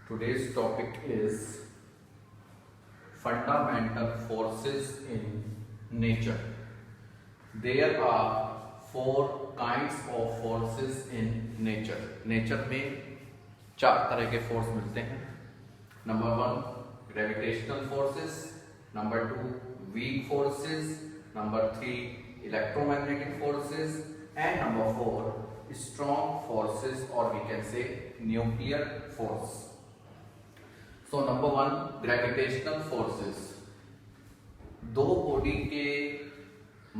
Today's topic is fundamental forces in nature. There are four kinds of forces in nature. Nature में चार तरह के force मिलते हैं. Number 1 gravitational forces, number 2 weak forces, number 3 electromagnetic forces and number 4 strong forces, or we can say nuclear force. So number 1 gravitational forces. दो body के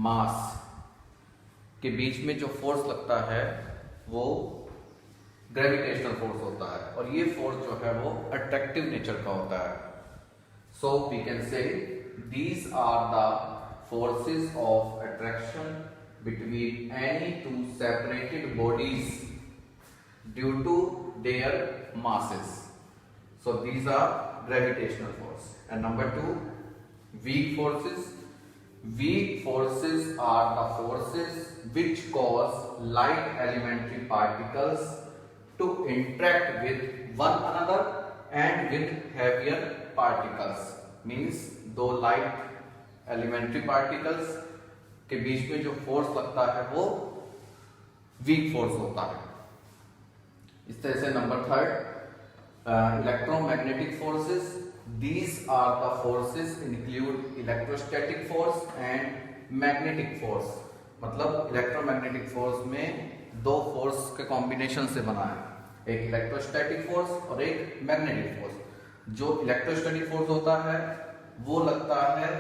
मास के बीच में जो फोर्स लगता है वो ग्रेविटेशनल फोर्स होता है, और ये फोर्स जो है वो अट्रैक्टिव नेचर का होता है. So we can say these are the forces of attraction between any two separated bodies due to their masses. So these are gravitational force. And number 2 weak forces. Weak forces are the forces which cause light elementary particles to interact with one another and with heavier particles. Means दो light elementary particles के बीच में जो force लगता है वो weak force होता है. इस तरह से number 3 electromagnetic forces. These are the forces include electrostatic force and magnetic force. मतलब इलेक्ट्रोमैग्नेटिक फोर्स में दो फोर्स के कॉम्बिनेशन से बना है, एक इलेक्ट्रोस्टैटिक फोर्स और एक मैग्नेटिक फोर्स. जो इलेक्ट्रोस्टैटिक फोर्स होता है वो लगता है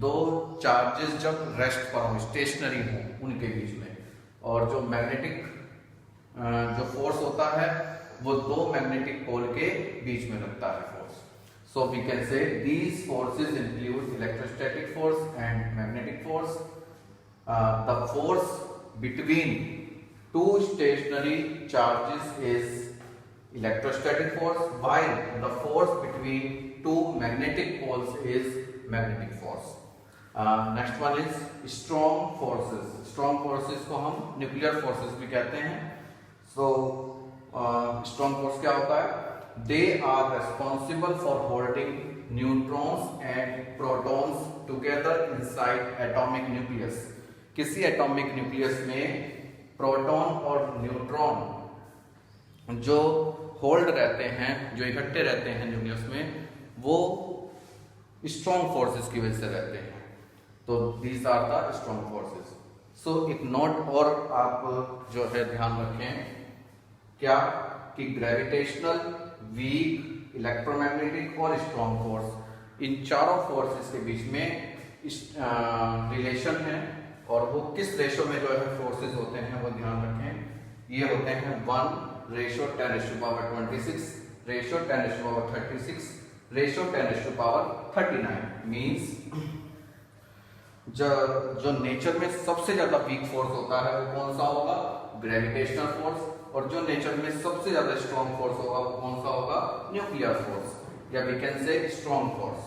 दो चार्जेस जब रेस्ट पर हो, स्टेशनरी हो, उनके बीच में. और जो मैग्नेटिक जो फोर्स होता है वो दो मैग्नेटिक पोल के बीच में लगता है force. So we can say these forces include electrostatic force and magnetic force. The force between two stationary charges is electrostatic force, while the force between two magnetic poles is magnetic force. Next one is strong forces. Strong forces को हम nuclear forces भी कहते हैं. So strong force क्या होता है? They are responsible for holding neutrons and protons together inside atomic nucleus. किसी atomic nucleus में प्रोटॉन और न्यूट्रॉन जो होल्ड रहते हैं, जो इकट्ठे रहते हैं न्यूक्लियस में, वो स्ट्रॉन्ग फोर्सेस की वजह से रहते हैं. तो these are the strong forces. So एक नोट और आप जो है ध्यान रखें, क्या कि ग्रेविटेशनल, वीक, इलेक्ट्रोमैग्नेटिक और स्ट्रॉन्ग फोर्स, इन चारों फोर्सेस के बीच में रिलेशन है, और वो किस रेशो में जो है फोर्सेस होते हैं वो ध्यान रखें. ये होते हैं 1:10⁻26, रेशो 10⁻36, रेशो 10⁻39. मीन्स जो नेचर में सबसे ज्यादा वीक फोर्स होता है वो कौन सा होगा? Gravitational force. और जो नेचर में सबसे ज्यादा स्ट्रॉन्ग फोर्स होगा वो कौन सा होगा? न्यूक्लियर फोर्स, या we can say strong force.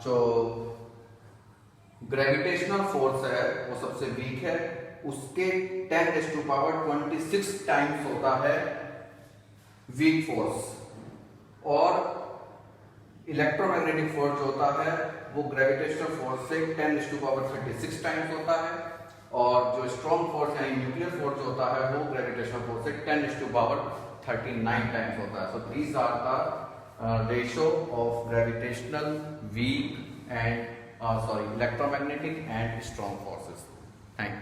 जो ग्रेविटेशनल फोर्स है वो सबसे वीक है, उसके 10⁻26 टाइम्स होता है वीक फोर्स. और इलेक्ट्रोमैग्नेटिक फोर्स जो होता है वो ग्रेविटेशनल फोर्स से 10⁻36 टाइम्स होता है, और जो स्ट्रॉन्ग फोर्स यानी न्यूक्लियर फोर्स जो होता है वो ग्रेविटेशनल फोर्स से 10⁻39 टाइम्स होता है. So these are the ratio of gravitational, weak and electromagnetic and strong forces. Thank you.